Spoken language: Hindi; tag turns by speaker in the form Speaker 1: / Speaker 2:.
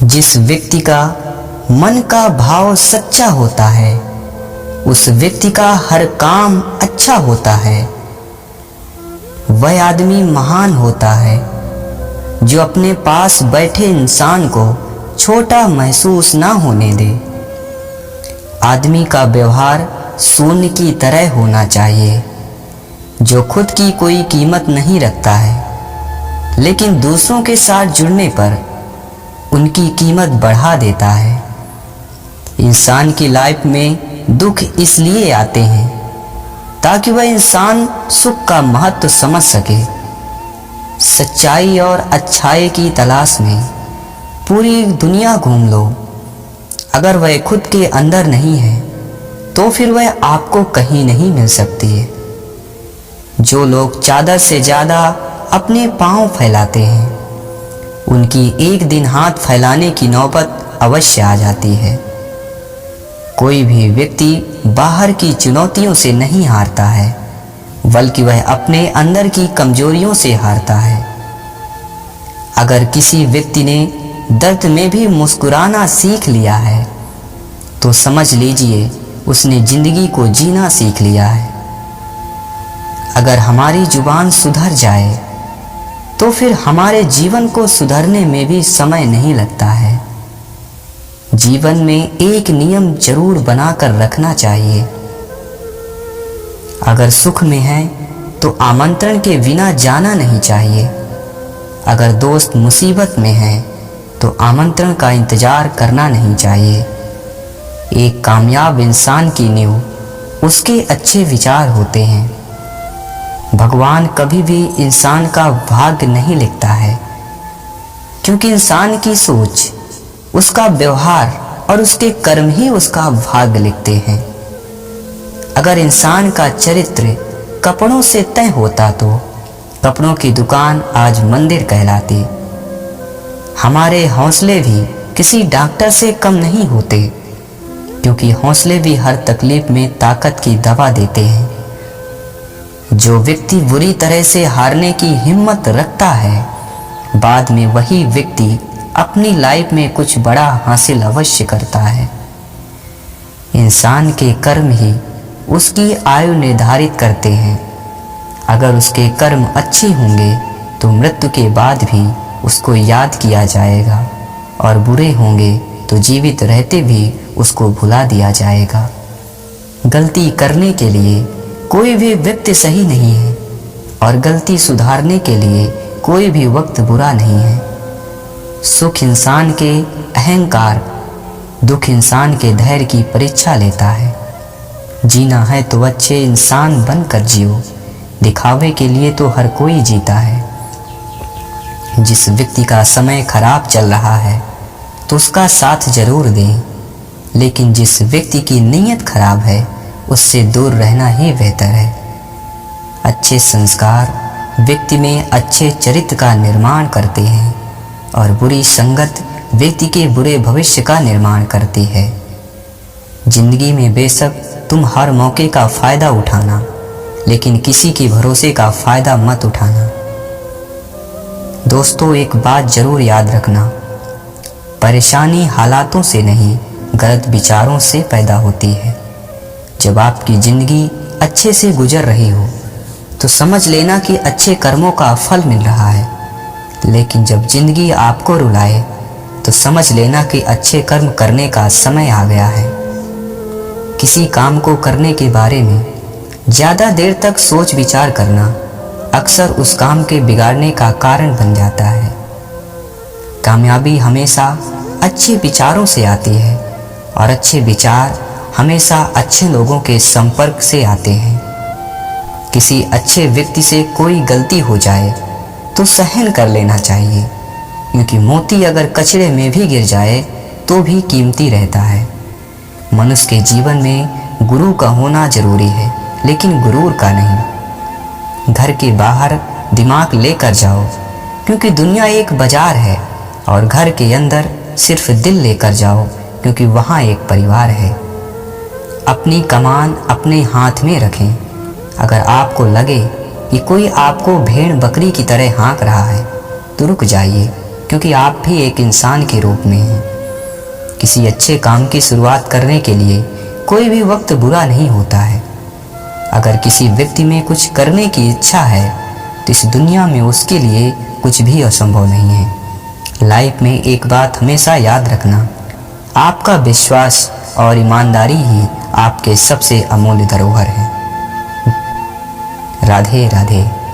Speaker 1: जिस व्यक्ति का मन का भाव सच्चा होता है उस व्यक्ति का हर काम अच्छा होता है। वह आदमी महान होता है जो अपने पास बैठे इंसान को छोटा महसूस ना होने दे। आदमी का व्यवहार सोने की तरह होना चाहिए जो खुद की कोई कीमत नहीं रखता है लेकिन दूसरों के साथ जुड़ने पर उनकी कीमत बढ़ा देता है। इंसान की लाइफ में दुख इसलिए आते हैं ताकि वह इंसान सुख का महत्व समझ सके। सच्चाई और अच्छाई की तलाश में पूरी दुनिया घूम लो, अगर वह खुद के अंदर नहीं है तो फिर वह आपको कहीं नहीं मिल सकती है। जो लोग चादर से ज़्यादा अपने पांव फैलाते हैं उनकी एक दिन हाथ फैलाने की नौबत अवश्य आ जाती है। कोई भी व्यक्ति बाहर की चुनौतियों से नहीं हारता है बल्कि वह अपने अंदर की कमजोरियों से हारता है। अगर किसी व्यक्ति ने दर्द में भी मुस्कुराना सीख लिया है तो समझ लीजिए उसने जिंदगी को जीना सीख लिया है। अगर हमारी जुबान सुधर जाए तो फिर हमारे जीवन को सुधरने में भी समय नहीं लगता है। जीवन में एक नियम जरूर बनाकर रखना चाहिए, अगर सुख में है तो आमंत्रण के बिना जाना नहीं चाहिए। अगर दोस्त मुसीबत में है तो आमंत्रण का इंतजार करना नहीं चाहिए। एक कामयाब इंसान की नींव उसके अच्छे विचार होते हैं। भगवान कभी भी इंसान का भाग्य नहीं लिखता है क्योंकि इंसान की सोच, उसका व्यवहार और उसके कर्म ही उसका भाग्य लिखते हैं। अगर इंसान का चरित्र कपड़ों से तय होता तो कपड़ों की दुकान आज मंदिर कहलाती। हमारे हौसले भी किसी डॉक्टर से कम नहीं होते क्योंकि हौसले भी हर तकलीफ में ताकत की दवा देते हैं। जो व्यक्ति बुरी तरह से हारने की हिम्मत रखता है बाद में वही व्यक्ति अपनी लाइफ में कुछ बड़ा हासिल अवश्य करता है। इंसान के कर्म ही उसकी आयु निर्धारित करते हैं। अगर उसके कर्म अच्छे होंगे तो मृत्यु के बाद भी उसको याद किया जाएगा और बुरे होंगे तो जीवित रहते भी उसको भुला दिया जाएगा। गलती करने के लिए कोई भी व्यक्ति सही नहीं है और गलती सुधारने के लिए कोई भी वक्त बुरा नहीं है। सुख इंसान के अहंकार, दुख इंसान के धैर्य की परीक्षा लेता है। जीना है तो अच्छे इंसान बनकर जियो, दिखावे के लिए तो हर कोई जीता है। जिस व्यक्ति का समय खराब चल रहा है तो उसका साथ जरूर दें, लेकिन जिस व्यक्ति की नीयत खराब है उससे दूर रहना ही बेहतर है। अच्छे संस्कार व्यक्ति में अच्छे चरित्र का निर्माण करते हैं और बुरी संगत व्यक्ति के बुरे भविष्य का निर्माण करती है। जिंदगी में बेशक तुम हर मौके का फायदा उठाना, लेकिन किसी के भरोसे का फायदा मत उठाना। दोस्तों, एक बात जरूर याद रखना, परेशानी हालातों से नहीं गलत विचारों से पैदा होती है। जब आपकी जिंदगी अच्छे से गुजर रही हो तो समझ लेना कि अच्छे कर्मों का फल मिल रहा है, लेकिन जब जिंदगी आपको रुलाए तो समझ लेना कि अच्छे कर्म करने का समय आ गया है। किसी काम को करने के बारे में ज़्यादा देर तक सोच विचार करना अक्सर उस काम के बिगाड़ने का कारण बन जाता है। कामयाबी हमेशा अच्छे विचारों से आती है और अच्छे विचार हमेशा अच्छे लोगों के संपर्क से आते हैं। किसी अच्छे व्यक्ति से कोई गलती हो जाए तो सहन कर लेना चाहिए, क्योंकि मोती अगर कचरे में भी गिर जाए तो भी कीमती रहता है। मनुष्य के जीवन में गुरु का होना जरूरी है, लेकिन गुरूर का नहीं। घर के बाहर दिमाग लेकर जाओ, क्योंकि दुनिया एक बाजार है, और घर के अंदर सिर्फ दिल लेकर जाओ, क्योंकि वहाँ एक परिवार है। अपनी कमान अपने हाथ में रखें। अगर आपको लगे कि कोई आपको भेड़ बकरी की तरह हाँक रहा है तो रुक जाइए, क्योंकि आप भी एक इंसान के रूप में हैं। किसी अच्छे काम की शुरुआत करने के लिए कोई भी वक्त बुरा नहीं होता है। अगर किसी व्यक्ति में कुछ करने की इच्छा है तो इस दुनिया में उसके लिए कुछ भी असंभव नहीं है। लाइफ में एक बात हमेशा याद रखना, आपका विश्वास और ईमानदारी ही आपके सबसे अमूल्य धरोहर है। राधे राधे।